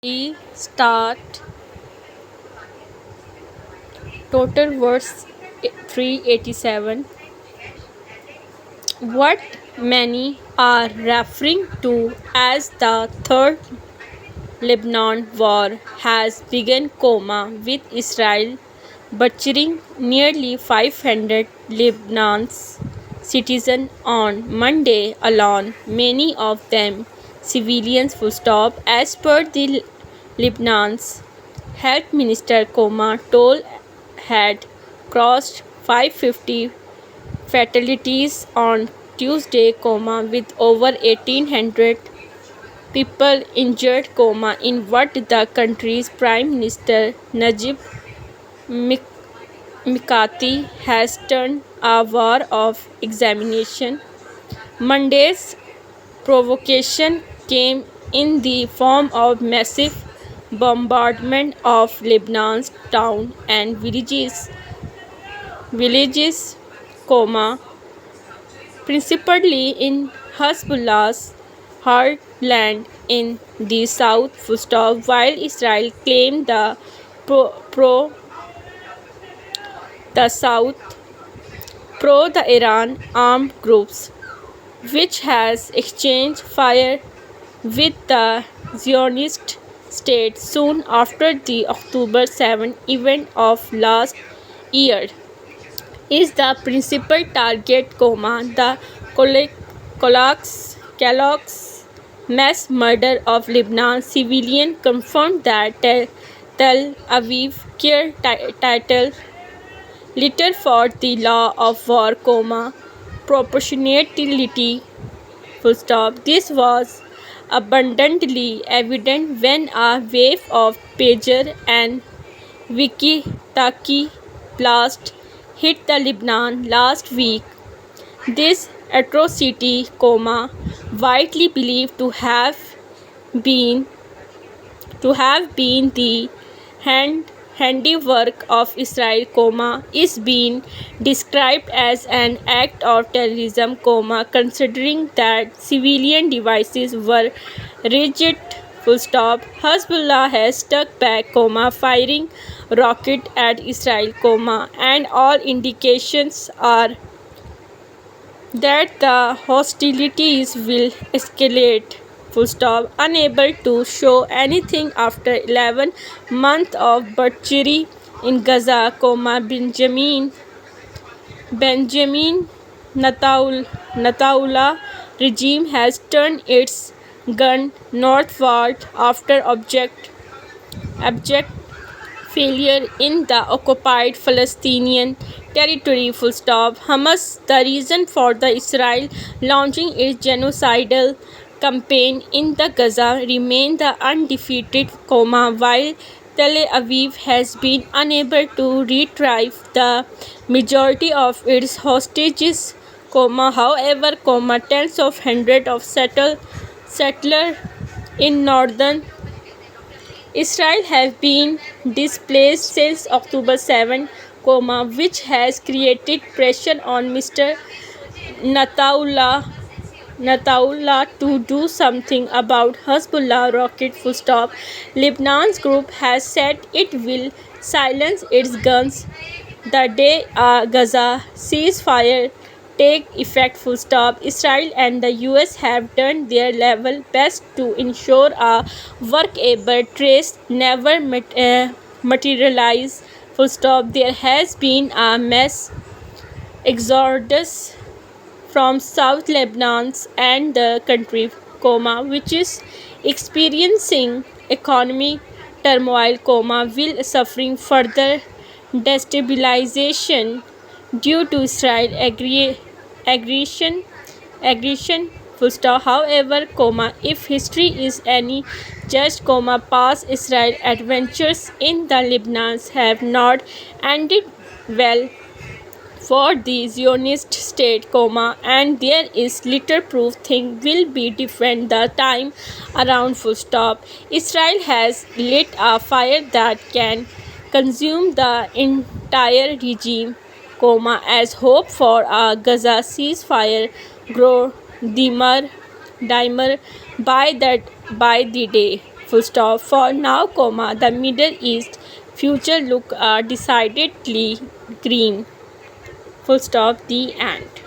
We start total verse 387. What many are referring to as the Third Lebanon War has begun, with Israel butchering nearly 500 Lebanon's citizens on Monday alone, many of them civilians. As per the Lebanon's Health Minister, toll had crossed 550 fatalities on Tuesday, with over 1,800 people injured, in what the country's Prime Minister Najib Mikati has termed a war of examination. Monday's provocation came in the form of massive bombardment of Lebanon's towns and villages, principally in Hezbollah's heartland in the south, while Israel claimed pro the south pro the Iran armed groups, which has exchanged fire with the Zionist state soon after the October 7 event of last year, is the principal target, the Kellogg's mass murder of Lebanon civilian confirmed that Tel Aviv care title letter for the law of war, proportionality, This was abundantly evident when a wave of pager and walkie-talkie blast hit the Lebanon last week. This atrocity, widely believed been to have been the handiwork of Israel, is being described as an act of terrorism, considering that civilian devices were rigid. Hezbollah has struck back, firing rocket at Israel, and all indications are that the hostilities will escalate. Unable to show anything after 11 months of butchery in Gaza, Benjamin Netanyahu regime has turned its gun northward after abject failure in the occupied Palestinian territory. Hamas, the reason for the Israel launching its genocidal campaign in the Gaza, remain the undefeated, while Tel Aviv has been unable to retrieve the majority of its hostages. However, tens of hundreds of settlers in northern Israel have been displaced since October 7, which has created pressure on Mr. Netanyahu to do something about Hezbollah rocket. Lebanon's group has said it will silence its guns the day a Gaza ceasefire take effect. Israel and the US have done their level best to ensure a workable trace never materialize. There has been a mass exodus from South Lebanon and the country, which is experiencing economic turmoil, will suffering further destabilization due to Israel aggression. However, if history is any judge, past Israel adventures in the Lebanon have not ended well for the Zionist state, and there is little proof things will be different the time around. Israel has lit a fire that can consume the entire regime, as hope for a Gaza ceasefire grow dimmer by the day. full stop. For now, comma, the Middle East future look decidedly green, full stop, the end.